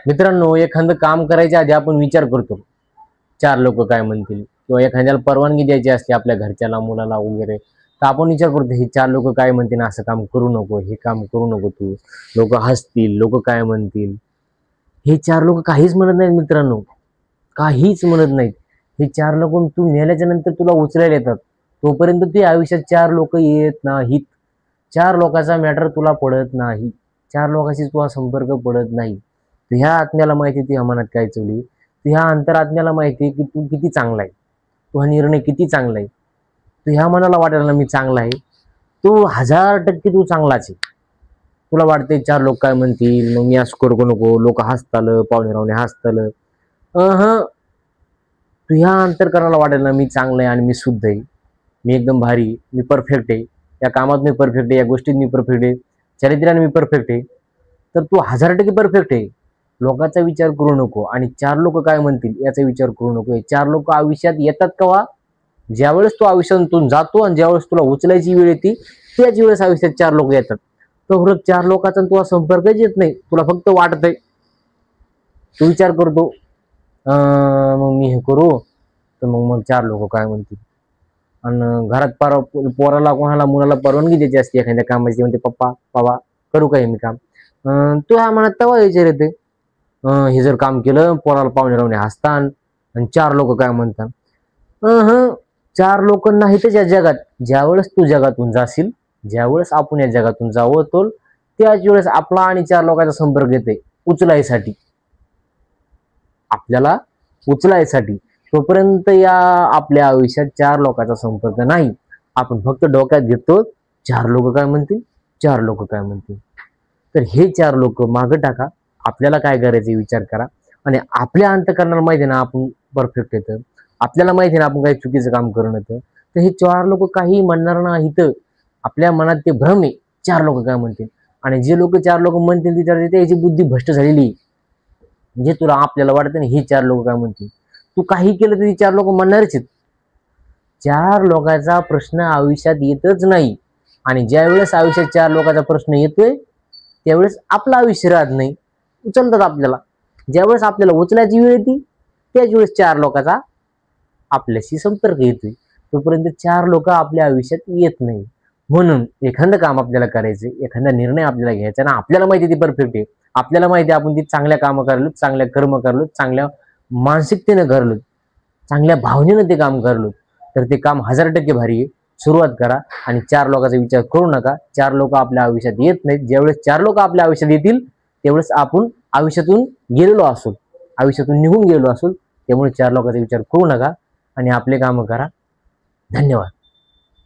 मित्रांनो, एखादं काम करायच्या आधी आपण विचार करतो, चार लोक काय म्हणतील, किंवा एखाद्याला परवानगी द्यायची असते आपल्या घरच्याला, मुलाला वगैरे, तर आपण विचार करतो हे चार लोक काय म्हणतील, असं काम करू नको, हे काम करू नको तू, लोक हसतील, लोक काय म्हणतील. हे चार लोक काहीच म्हणत नाहीत मित्रांनो, काहीच म्हणत नाहीत. हे चार लोक तू मेल्याच्या नंतर तुला उचलायला येतात, तोपर्यंत तुझ्या आयुष्यात चार लोक येत नाहीत. चार लोकांचा मॅटर तुला पडत नाही, चार लोकांशी तुला संपर्क पडत नाही. ह्या आत्म्याला माहिती तुझ्या मनात काय चालली, ह्या अंतरात्म्याला माहिती आहे की तू किती चांगला आहे, तू हा निर्णय किती चांगला आहे. तू ह्या मनाला वाटेल ना मी चांगला आहे, तू 1000% तू चांगलाच आहे. तुला वाटते चार लोक काय म्हणतील, मग मी असं करू नको, लोक हसताल, पाहुणे रावणे हसताल. तू ह्या अंतरकरणाला वाटेल ना मी चांगलं आहे आणि मी शुद्ध आहे, मी एकदम भारी, मी परफेक्ट आहे, या कामात मी परफेक्ट आहे, या गोष्टीत मी परफेक्ट आहे, चारित्र्याने मी परफेक्ट आहे, तर तू 1000% परफेक्ट आहे. लोकांचा विचार करू नको आणि चार लोक काय म्हणतील याचा विचार करू नको. हे चार लोक आयुष्यात येतात केव्हा, ज्यावेळेस तू आयुष्यातून जातो आणि ज्यावेळेस तुला उचलायची वेळ येते त्याच वेळेस आयुष्यात चार लोक येतात. तर चार लोकांचा तुला संपर्कच येत नाही, तुला फक्त वाटतंय, तू विचार करतो मग मी हे करू तर मग मग चार लोक काय म्हणतील. आणि घरात पोराला कोणाला मुलाला परवानगी द्यायची असते एखाद्या कामाची, म्हणते पप्पा बाबा करू काय मी काम, तू ह्या मनात तेव्हा विचार येते हे जर काम केलं पोराला पाहुणे रावणे हसतान आणि चार लोक काय म्हणतात. चार लोक नाहीतच या जगात. ज्यावेळेस तू जगातून जाशील, ज्यावेळेस आपण या जगातून जावं तो त्याच वेळेस आपला आणि चार लोकांचा संपर्क येते उचलायसाठी, आपल्याला उचलायसाठी. तोपर्यंत या आपल्या आयुष्यात चार लोकांचा संपर्क नाही. आपण फक्त डोक्यात घेतो चार लोक काय म्हणतील, चार लोक काय म्हणतील. तर हे चार लोक मागं टाका, आपल्याला काय करायचे विचार करा. आणि आपल्या अंतःकरणाला माहिती ना आपण परफेक्ट येतं, आपल्याला माहिती ना आपण काही चुकीचं काम करणं येतं. तर हे चार लोक काही म्हणणार नाहीत. आपल्या मनात ते भ्रम आहे चार लोक काय म्हणतील, आणि जे लोक चार लोक म्हणतील विचारते त्याची बुद्धी भ्रष्ट झालेली. म्हणजे तुला आपल्याला वाटतं ना हे चार लोक काय म्हणतील, तू काही केलं तरी चार लोक म्हणणारच आहेत. चार लोकांचा प्रश्न आयुष्यात येतच नाही. आणि ज्या वेळेस आयुष्यात चार लोकांचा प्रश्न येतोय त्यावेळेस आपलं आयुष्य राहत नाही, उचलतात आपल्याला. ज्यावेळेस आपल्याला उचलायची वेळ येते त्याच वेळेस चार लोकांचा आपल्याशी संपर्क येतोय. तोपर्यंत चार लोक आपल्या आयुष्यात येत नाही. म्हणून एखादं काम आपल्याला करायचं, एखादा निर्णय आपल्याला घ्यायचा ना, आपल्याला माहिती ती परफेक्ट आहे, आपल्याला माहिती आपण ती चांगल्या कामं करलो, चांगल्या कर्म करलो, चांगल्या मानसिकतेनं करलो, चांगल्या भावनेनं ते काम करलो, तर ते काम 1000% भारी आहे. सुरुवात करा आणि चार लोकांचा विचार करू नका. चार लोक आपल्या आयुष्यात येत नाहीत. ज्यावेळेस चार लोक आपल्या आयुष्यात येतील त्यावेळेस आपण आयुष्यातून गेलेलो असो, आयुष्यातून निघून गेलो असो. त्यामुळे चार लोकांचा विचार करू नका आणि आपले कामं करा. धन्यवाद.